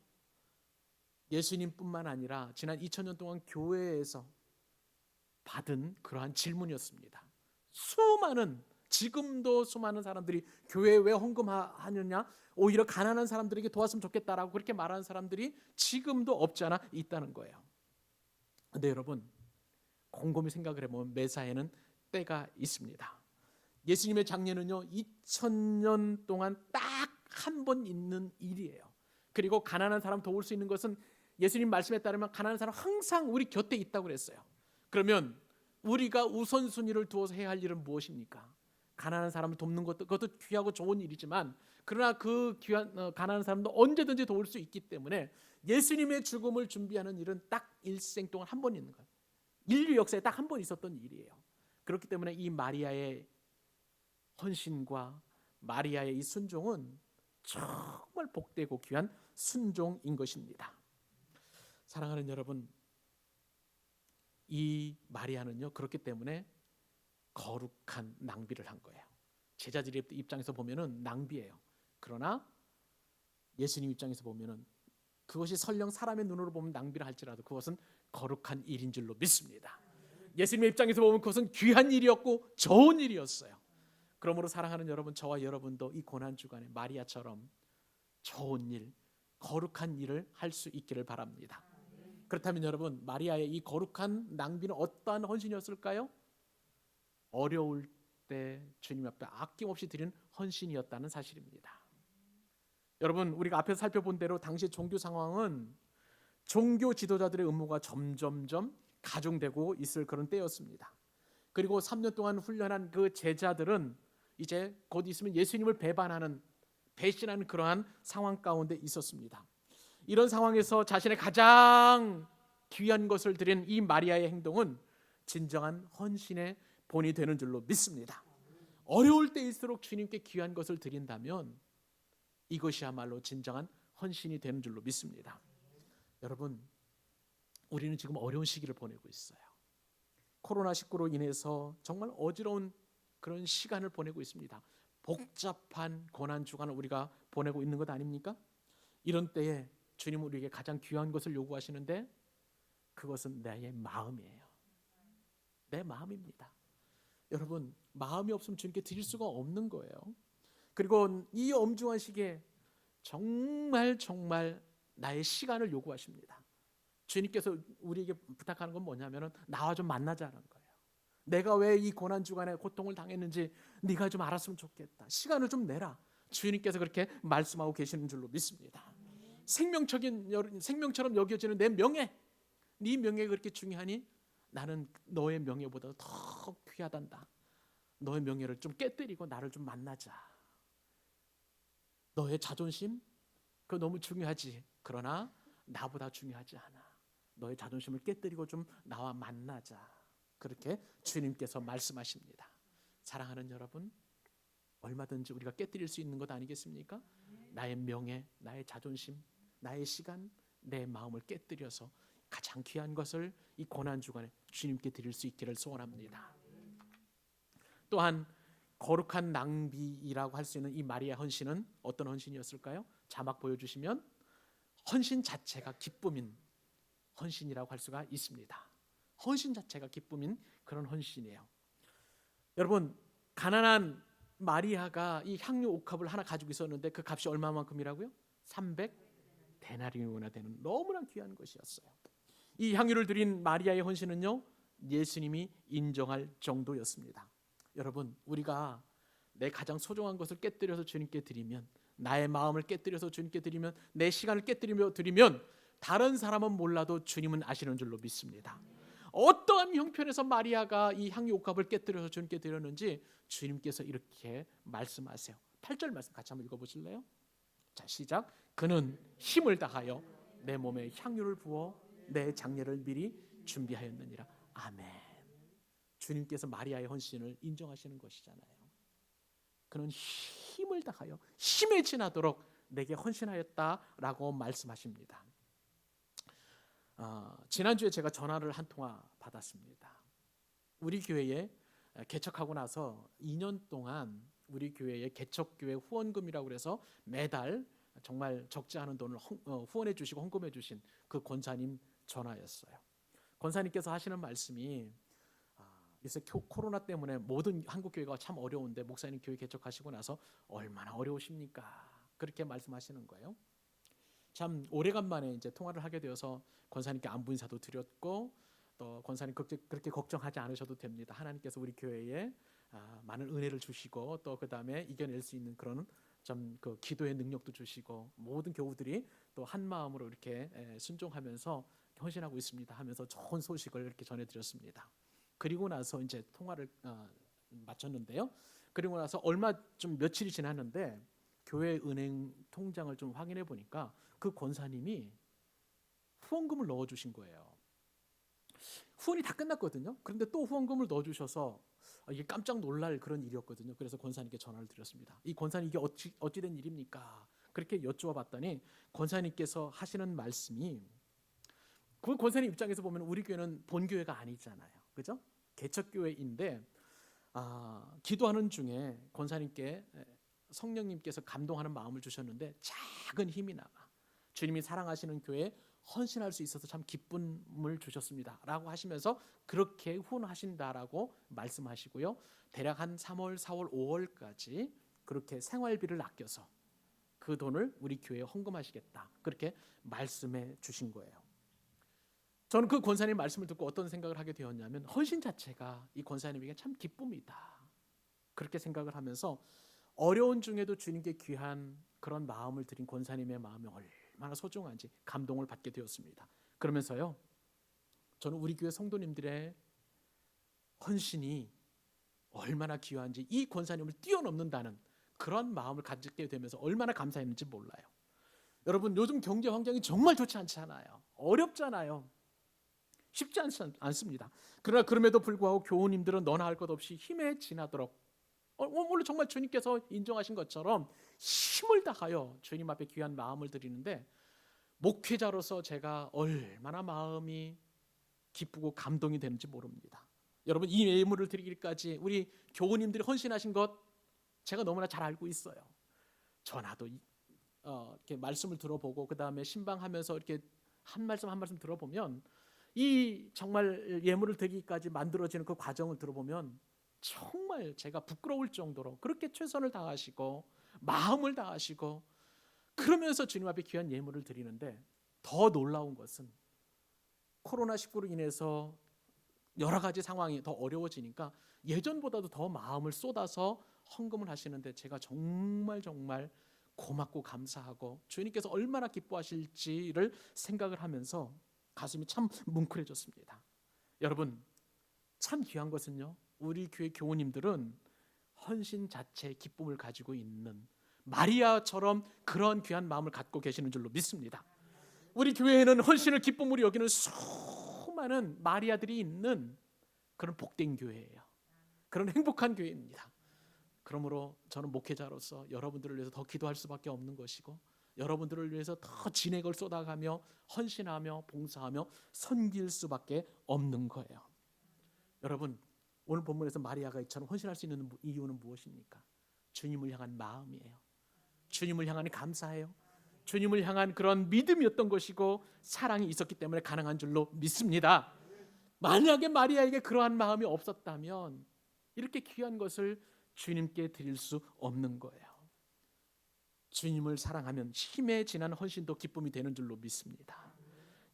예수님뿐만 아니라 지난 2000년 동안 교회에서 받은 그러한 질문이었습니다. 지금도 수많은 사람들이 교회에 왜 헌금하느냐, 오히려 가난한 사람들에게 도왔으면 좋겠다라고 그렇게 말하는 사람들이 지금도 없지 않아 있다는 거예요. 그런데 여러분, 곰곰이 생각을 해보면 매사에는 때가 있습니다. 예수님의 장례는요 2000년 동안 딱 한 번 있는 일이에요. 그리고 가난한 사람 도울 수 있는 것은 예수님 말씀에 따르면 가난한 사람 항상 우리 곁에 있다고 그랬어요. 그러면 우리가 우선순위를 두어서 해야 할 일은 무엇입니까? 가난한 사람을 돕는 것도, 그것도 귀하고 좋은 일이지만, 그러나 그 가난한 사람도 언제든지 도울 수 있기 때문에 예수님의 죽음을 준비하는 일은 딱 일생 동안 한 번 있는 거예요. 인류 역사에 딱 한 번 있었던 일이에요. 그렇기 때문에 이 마리아의 헌신과 마리아의 이 순종은 정말 복되고 귀한 순종인 것입니다. 사랑하는 여러분, 이 마리아는요 그렇기 때문에 거룩한 낭비를 한 거예요. 제자들의 입장에서 보면은 낭비예요. 그러나 예수님 입장에서 보면은 그것이 설령 사람의 눈으로 보면 낭비를 할지라도 그것은 거룩한 일인 줄로 믿습니다. 예수님의 입장에서 보면 그것은 귀한 일이었고 좋은 일이었어요. 그러므로 사랑하는 여러분, 저와 여러분도 이 고난주간에 마리아처럼 좋은 일, 거룩한 일을 할 수 있기를 바랍니다. 그렇다면 여러분, 마리아의 이 거룩한 낭비는 어떠한 헌신이었을까요? 어려울 때 주님 앞에 아낌없이 드린 헌신이었다는 사실입니다. 여러분, 우리가 앞에서 살펴본 대로 당시 종교 상황은 종교 지도자들의 음모가 점점점 가중되고 있을 그런 때였습니다. 그리고 3년 동안 훈련한 그 제자들은 이제 곧 있으면 예수님을 배신하는 그러한 상황 가운데 있었습니다. 이런 상황에서 자신의 가장 귀한 것을 드린 이 마리아의 행동은 진정한 헌신의 본이 되는 줄로 믿습니다. 어려울 때일수록 주님께 귀한 것을 드린다면 이것이야말로 진정한 헌신이 되는 줄로 믿습니다. 여러분, 우리는 지금 어려운 시기를 보내고 있어요. 코로나19로 인해서 정말 어지러운 그런 시간을 보내고 있습니다. 복잡한 고난주간을 우리가 보내고 있는 것 아닙니까? 이런 때에 주님은 우리에게 가장 귀한 것을 요구하시는데 그것은 나의 마음이에요. 내 마음입니다. 여러분, 마음이 없으면 주님께 드릴 수가 없는 거예요. 그리고 이 엄중한 시기에 정말 나의 시간을 요구하십니다. 주님께서 우리에게 부탁하는 건 뭐냐면은 나와 좀 만나자는 거예요. 내가 왜 이 고난 주간에 고통을 당했는지 네가 좀 알았으면 좋겠다. 시간을 좀 내라. 주님께서 그렇게 말씀하고 계시는 줄로 믿습니다. 생명처럼 여겨지는 내 명예, 네 명예가 그렇게 중요하니 나는 너의 명예보다 더 귀하단다. 너의 명예를 좀 깨뜨리고 나를 좀 만나자. 너의 자존심, 그거 너무 중요하지. 그러나 나보다 중요하지 않아. 너의 자존심을 깨뜨리고 좀 나와 만나자. 그렇게 주님께서 말씀하십니다. 사랑하는 여러분, 얼마든지 우리가 깨뜨릴 수 있는 것 아니겠습니까? 나의 명예, 나의 자존심, 나의 시간, 내 마음을 깨뜨려서 가장 귀한 것을 이 고난 주간에 주님께 드릴 수 있기를 소원합니다. 또한 거룩한 낭비라고 할 수 있는 이 마리아 헌신은 어떤 헌신이었을까요? 자막 보여주시면 헌신 자체가 기쁨인 헌신이라고 할 수가 있습니다. 헌신 자체가 기쁨인 그런 헌신이에요. 여러분, 가난한 마리아가 이 향유 옥합을 하나 가지고 있었는데 그 값이 얼마만큼이라고요? 300데나리온이나 되는 너무나 귀한 것이었어요. 이 향유를 드린 마리아의 헌신은요, 예수님이 인정할 정도였습니다. 여러분, 우리가 내 가장 소중한 것을 깨뜨려서 주님께 드리면, 나의 마음을 깨뜨려서 주님께 드리면, 내 시간을 깨뜨리며 드리면 다른 사람은 몰라도 주님은 아시는 줄로 믿습니다. 어떠한 형편에서 마리아가 이 향유 옥합을 깨뜨려서 주님께 드렸는지 주님께서 이렇게 말씀하세요. 8절 말씀 같이 한번 읽어보실래요? 자, 시작. 그는 힘을 다하여 내 몸에 향유를 부어 내 장례를 미리 준비하였느니라. 아멘. 주님께서 마리아의 헌신을 인정하시는 것이잖아요. 그는 힘을 다하여 힘에 지나도록 내게 헌신하였다라고 말씀하십니다. 지난주에 제가 전화를 한 통화 받았습니다. 우리 교회에 개척하고 나서 2년 동안 우리 교회의 개척교회 후원금이라고 해서 매달 정말 적지 않은 돈을 후원해 주시고 헌금해 주신 그 권사님 전화였어요. 권사님께서 하시는 말씀이 요새 코로나 때문에 모든 한국 교회가 참 어려운데 목사님 교회 개척하시고 나서 얼마나 어려우십니까? 그렇게 말씀하시는 거예요. 참 오래간만에 이제 통화를 하게 되어서 권사님께 안부 인사도 드렸고, 또 권사님 그렇게 걱정하지 않으셔도 됩니다. 하나님께서 우리 교회에 많은 은혜를 주시고 또 그 다음에 이겨낼 수 있는 그런 좀 그 기도의 능력도 주시고 모든 교우들이 또 한 마음으로 이렇게 순종하면서 헌신하고 있습니다 하면서 좋은 소식을 이렇게 전해드렸습니다. 그리고 나서 이제 통화를 마쳤는데요. 그리고 나서 며칠이 지났는데 교회 은행 통장을 좀 확인해 보니까 그 권사님이 후원금을 넣어주신 거예요. 후원이 다 끝났거든요. 그런데 또 후원금을 넣어주셔서 이게 깜짝 놀랄 그런 일이었거든요. 그래서 권사님께 전화를 드렸습니다. 이 권사님 이게 어찌된 일입니까? 그렇게 여쭈어봤더니 권사님께서 하시는 말씀이, 그 권사님 입장에서 보면 우리 교회는 본교회가 아니잖아요. 그죠? 개척교회인데 기도하는 중에 권사님께 성령님께서 감동하는 마음을 주셨는데 작은 힘이 나가 주님이 사랑하시는 교회에 헌신할 수 있어서 참 기쁨을 주셨습니다 라고 하시면서 그렇게 후원하신다라고 말씀하시고요. 대략 한 3월, 4월, 5월까지 그렇게 생활비를 아껴서 그 돈을 우리 교회에 헌금하시겠다, 그렇게 말씀해 주신 거예요. 저는 그 권사님 말씀을 듣고 어떤 생각을 하게 되었냐면, 헌신 자체가 이 권사님에게 참 기쁨이다, 그렇게 생각을 하면서 어려운 중에도 주님께 귀한 그런 마음을 드린 권사님의 마음이 얼마나 소중한지 감동을 받게 되었습니다. 그러면서요, 저는 우리 교회 성도님들의 헌신이 얼마나 귀한지, 이 권사님을 뛰어넘는다는 그런 마음을 가지게 되면서 얼마나 감사했는지 몰라요. 여러분, 요즘 경제 환경이 정말 좋지 않잖아요. 어렵잖아요. 쉽지 않습니다. 그러나 그럼에도 불구하고 교우님들은 너나 할 것 없이 힘에 지나도록, 물론 정말 주님께서 인정하신 것처럼 힘을 다하여 주님 앞에 귀한 마음을 드리는데, 목회자로서 제가 얼마나 마음이 기쁘고 감동이 되는지 모릅니다. 여러분, 이 예물을 드리기까지 우리 교우님들이 헌신하신 것 제가 너무나 잘 알고 있어요. 전화도 이렇게 말씀을 들어보고 그 다음에 신방하면서 이렇게 한 말씀 한 말씀 들어보면, 이 정말 예물을 드리기까지 만들어지는 그 과정을 들어보면 정말 제가 부끄러울 정도로 그렇게 최선을 다하시고 마음을 다하시고 그러면서 주님 앞에 귀한 예물을 드리는데, 더 놀라운 것은 코로나19로 인해서 여러 가지 상황이 더 어려워지니까 예전보다도 더 마음을 쏟아서 헌금을 하시는데, 제가 정말 고맙고 감사하고 주님께서 얼마나 기뻐하실지를 생각을 하면서 가슴이 참 뭉클해졌습니다. 여러분, 참 귀한 것은요, 우리 교회 교우님들은 헌신 자체의 기쁨을 가지고 있는 마리아처럼 그런 귀한 마음을 갖고 계시는 줄로 믿습니다. 우리 교회에는 헌신을 기쁨으로 여기는 수많은 마리아들이 있는 그런 복된 교회예요. 그런 행복한 교회입니다. 그러므로 저는 목회자로서 여러분들을 위해서 더 기도할 수밖에 없는 것이고, 여러분들을 위해서 더 진액을 쏟아가며 헌신하며 봉사하며 섬길 수밖에 없는 거예요. 여러분, 오늘 본문에서 마리아가 이처럼 헌신할 수 있는 이유는 무엇입니까? 주님을 향한 마음이에요. 주님을 향한 감사예요. 주님을 향한 그런 믿음이었던 것이고 사랑이 있었기 때문에 가능한 줄로 믿습니다. 만약에 마리아에게 그러한 마음이 없었다면 이렇게 귀한 것을 주님께 드릴 수 없는 거예요. 주님을 사랑하면 힘에 지난 헌신도 기쁨이 되는 줄로 믿습니다.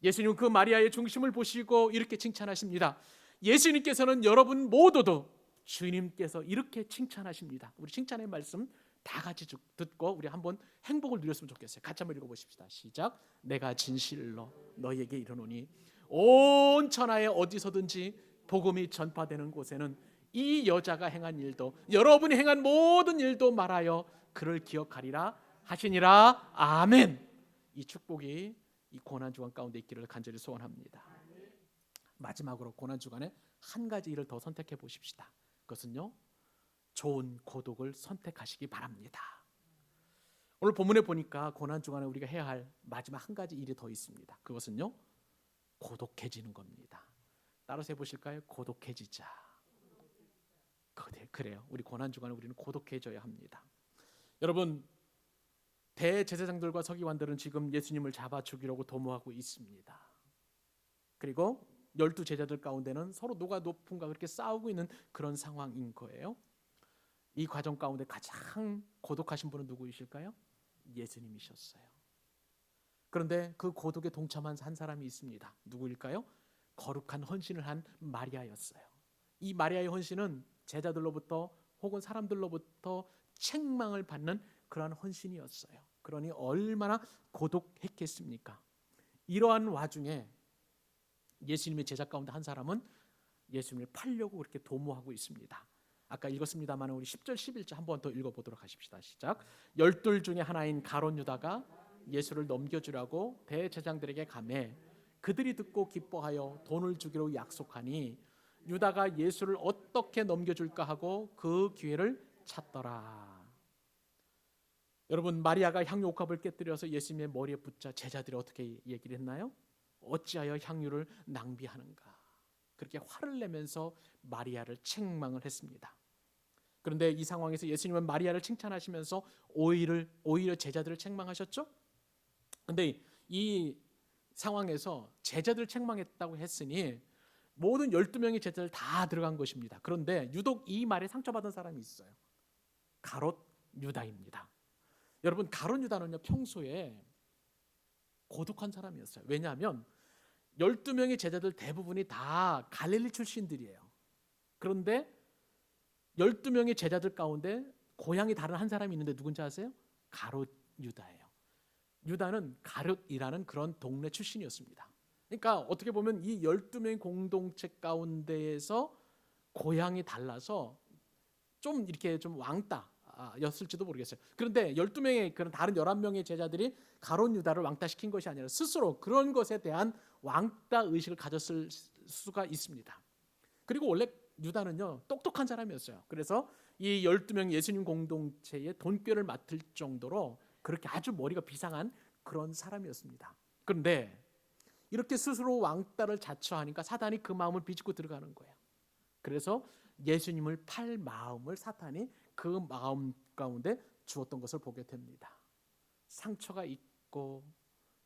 예수님은 그 마리아의 중심을 보시고 이렇게 칭찬하십니다. 예수님께서는 여러분 모두도 주님께서 이렇게 칭찬하십니다. 우리 칭찬의 말씀 다 같이 듣고 우리 한번 행복을 누렸으면 좋겠어요. 같이 한번 읽어보십시다. 시작. 내가 진실로 너희에게 이르노니 온 천하에 어디서든지 복음이 전파되는 곳에는 이 여자가 행한 일도 여러분이 행한 모든 일도 말하여 그를 기억하리라 하시니라. 아멘. 이 축복이 이 고난주간 가운데 있기를 간절히 소원합니다. 마지막으로 고난주간에 한 가지 일을 더 선택해 보십시다. 그것은요, 좋은 고독을 선택하시기 바랍니다. 오늘 본문에 보니까 고난주간에 우리가 해야 할 마지막 한 가지 일이 더 있습니다. 그것은요, 고독해지는 겁니다. 따라서 해보실까요? 고독해지자. 그래요. 우리 고난주간에 우리는 고독해져야 합니다. 여러분, 대제사장들과 서기관들은 지금 예수님을 잡아 죽이려고 도모하고 있습니다. 그리고 12 제자들 가운데는 서로 누가 높은가 그렇게 싸우고 있는 그런 상황인 거예요. 이 과정 가운데 가장 고독하신 분은 누구이실까요? 예수님이셨어요. 그런데 그 고독에 동참한 한 사람이 있습니다. 누구일까요? 거룩한 헌신을 한 마리아였어요. 이 마리아의 헌신은 제자들로부터 혹은 사람들로부터 책망을 받는 그러한 헌신이었어요. 그러니 얼마나 고독했겠습니까? 이러한 와중에 예수님의 제자 가운데 한 사람은 예수님을 팔려고 그렇게 도모하고 있습니다. 아까 읽었습니다만 우리 10절 11절 한 번 더 읽어보도록 하십시다. 시작. 12 중에 하나인 가롯 유다가 예수를 넘겨주려고 대제사장들에게 가매 그들이 듣고 기뻐하여 돈을 주기로 약속하니 유다가 예수를 어떻게 넘겨줄까 하고 그 기회를 찾더라. 여러분, 마리아가 향유 옥합을 깨뜨려서 예수님의 머리에 붙자 제자들이 어떻게 얘기를 했나요? 어찌하여 향유를 낭비하는가? 그렇게 화를 내면서 마리아를 책망을 했습니다. 그런데 이 상황에서 예수님은 마리아를 칭찬하시면서 오히려 제자들을 책망하셨죠? 그런데 이 상황에서 제자들을 책망했다고 했으니 모든 12명의 제자들 다 들어간 것입니다. 그런데 유독 이 말에 상처받은 사람이 있어요. 가롯 유다입니다. 여러분, 가롯 유다는요, 평소에 고독한 사람이었어요. 왜냐하면 12명의 제자들 대부분이 다 갈릴리 출신들이에요. 그런데 12명의 제자들 가운데 고향이 다른 한 사람이 있는데 누군지 아세요? 가롯 유다예요. 유다는 가롯이라는 그런 동네 출신이었습니다. 그러니까 어떻게 보면 이 12명의 공동체 가운데에서 고향이 달라서 좀 이렇게 좀 왕따였을지도 모르겠어요. 그런데 12명의 그런 다른 11명의 제자들이 가롯 유다를 왕따시킨 것이 아니라 스스로 그런 것에 대한 왕따 의식을 가졌을 수가 있습니다. 그리고 원래 유다는요, 똑똑한 사람이었어요. 그래서 이 12명 예수님 공동체의 돈꾀를 맡을 정도로 그렇게 아주 머리가 비상한 그런 사람이었습니다. 그런데 이렇게 스스로 왕따를 자처하니까 사단이 그 마음을 비집고 들어가는 거예요. 그래서 예수님을 팔 마음을 사탄이 그 마음 가운데 주었던 것을 보게 됩니다. 상처가 있고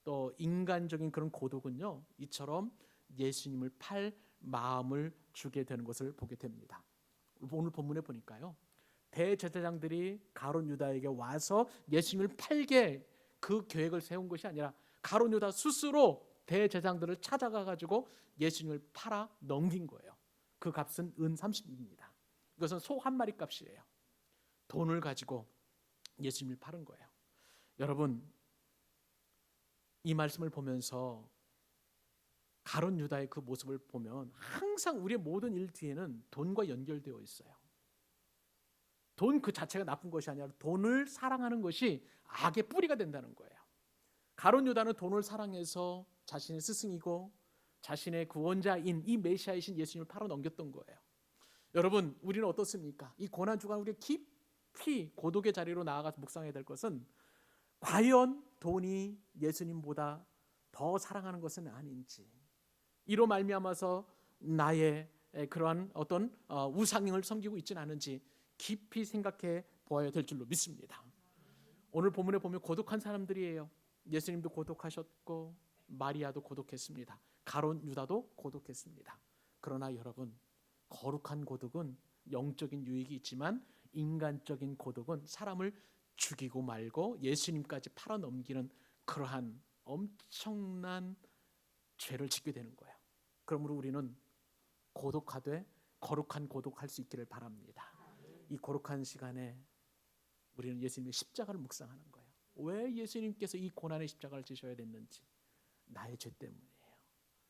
또 인간적인 그런 고독은요, 이처럼 예수님을 팔 마음을 주게 되는 것을 보게 됩니다. 오늘 본문에 보니까요, 대제사장들이 가룟 유다에게 와서 예수님을 팔게 그 계획을 세운 것이 아니라 가룟 유다 스스로 대제사장들을 찾아가 가지고 예수님을 팔아 넘긴 거예요. 그 값은 은 30입니다. 이것은 소 한 마리 값이에요. 돈을 가지고 예수님을 파는 거예요. 여러분, 이 말씀을 보면서 가룟 유다의 그 모습을 보면 항상 우리의 모든 일 뒤에는 돈과 연결되어 있어요. 돈 그 자체가 나쁜 것이 아니라 돈을 사랑하는 것이 악의 뿌리가 된다는 거예요. 가룟 유다는 돈을 사랑해서 자신의 스승이고 자신의 구원자인 이 메시아이신 예수님을 팔아 넘겼던 거예요. 여러분, 우리는 어떻습니까? 이 고난 주간 우리가 깊이 고독의 자리로 나아가서 묵상해야 될 것은 과연 돈이 예수님보다 더 사랑하는 것은 아닌지, 이로 말미암아서 나의 그러한 어떤 우상을 섬기고 있지는 않은지 깊이 생각해 보아야 될 줄로 믿습니다. 오늘 본문에 보면 고독한 사람들이에요. 예수님도 고독하셨고 마리아도 고독했습니다. 가룟 유다도 고독했습니다. 그러나 여러분, 거룩한 고독은 영적인 유익이 있지만 인간적인 고독은 사람을 죽이고 말고 예수님까지 팔아넘기는 그러한 엄청난 죄를 짓게 되는 거예요. 그러므로 우리는 고독하되 거룩한 고독할 수 있기를 바랍니다. 이 거룩한 시간에 우리는 예수님의 십자가를 묵상하는 거예요. 왜 예수님께서 이 고난의 십자가를 지셔야 됐는지, 나의 죄 때문이에요.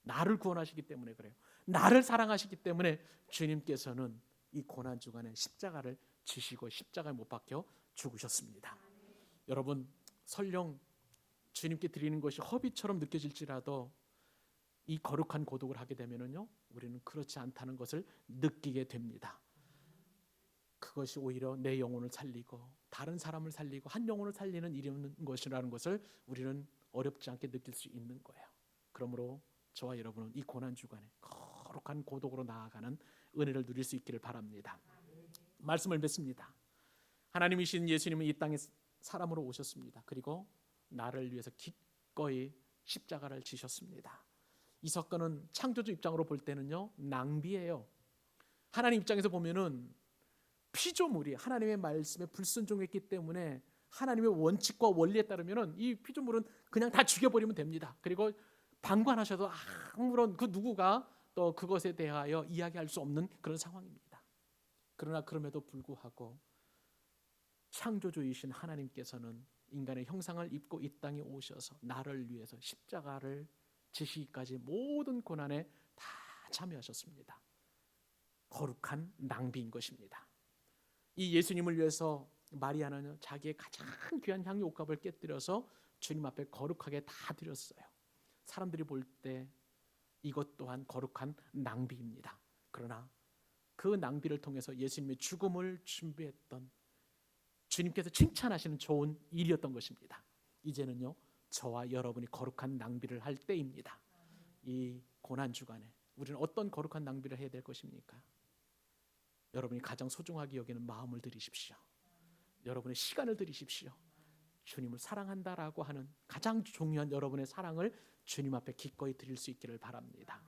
나를 구원하시기 때문에 그래요. 나를 사랑하시기 때문에 주님께서는 이 고난 주간에 십자가를 지시고 십자가에 못 박혀 죽으셨습니다. 여러분, 설령 주님께 드리는 것이 허비처럼 느껴질지라도 이 거룩한 고독을 하게 되면은요, 우리는 그렇지 않다는 것을 느끼게 됩니다. 그것이 오히려 내 영혼을 살리고 다른 사람을 살리고 한 영혼을 살리는 일인 것이라는 것을 우리는 어렵지 않게 느낄 수 있는 거예요. 그러므로 저와 여러분은 이 고난 주간에 거룩한 고독으로 나아가는 은혜를 누릴 수 있기를 바랍니다. 말씀을 맺습니다. 하나님이신 예수님은 이 땅에 사람으로 오셨습니다. 그리고 나를 위해서 기꺼이 십자가를 지셨습니다. 이 사건은 창조주 입장으로 볼 때는요, 낭비예요. 하나님 입장에서 보면은 피조물이 하나님의 말씀에 불순종했기 때문에 하나님의 원칙과 원리에 따르면은 이 피조물은 그냥 다 죽여버리면 됩니다. 그리고 방관하셔도 아무런 그 누구가 또 그것에 대하여 이야기할 수 없는 그런 상황입니다. 그러나 그럼에도 불구하고 창조주이신 하나님께서는 인간의 형상을 입고 이 땅에 오셔서 나를 위해서 십자가를 지시기까지 모든 고난에 다 참여하셨습니다. 거룩한 낭비인 것입니다. 이 예수님을 위해서 마리아는 자기의 가장 귀한 향유 옥합을 깨뜨려서 주님 앞에 거룩하게 다 드렸어요. 사람들이 볼 때 이것 또한 거룩한 낭비입니다. 그러나 그 낭비를 통해서 예수님의 죽음을 준비했던 주님께서 칭찬하시는 좋은 일이었던 것입니다. 이제는요, 저와 여러분이 거룩한 낭비를 할 때입니다. 이 고난 주간에 우리는 어떤 거룩한 낭비를 해야 될 것입니까? 여러분이 가장 소중하게 여기는 마음을 들이십시오. 여러분의 시간을 들이십시오. 주님을 사랑한다라고 하는 가장 중요한 여러분의 사랑을 주님 앞에 기꺼이 드릴 수 있기를 바랍니다.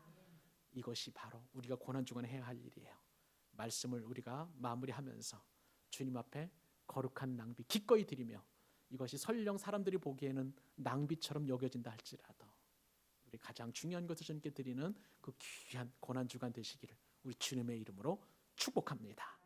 이것이 바로 우리가 고난 주간에 해야 할 일이에요. 말씀을 우리가 마무리하면서 주님 앞에 거룩한 낭비 기꺼이 드리며, 이것이 설령 사람들이 보기에는 낭비처럼 여겨진다 할지라도 우리 가장 중요한 것을 주님께 드리는 그 귀한 고난 주간 되시기를 우리 주님의 이름으로 축복합니다.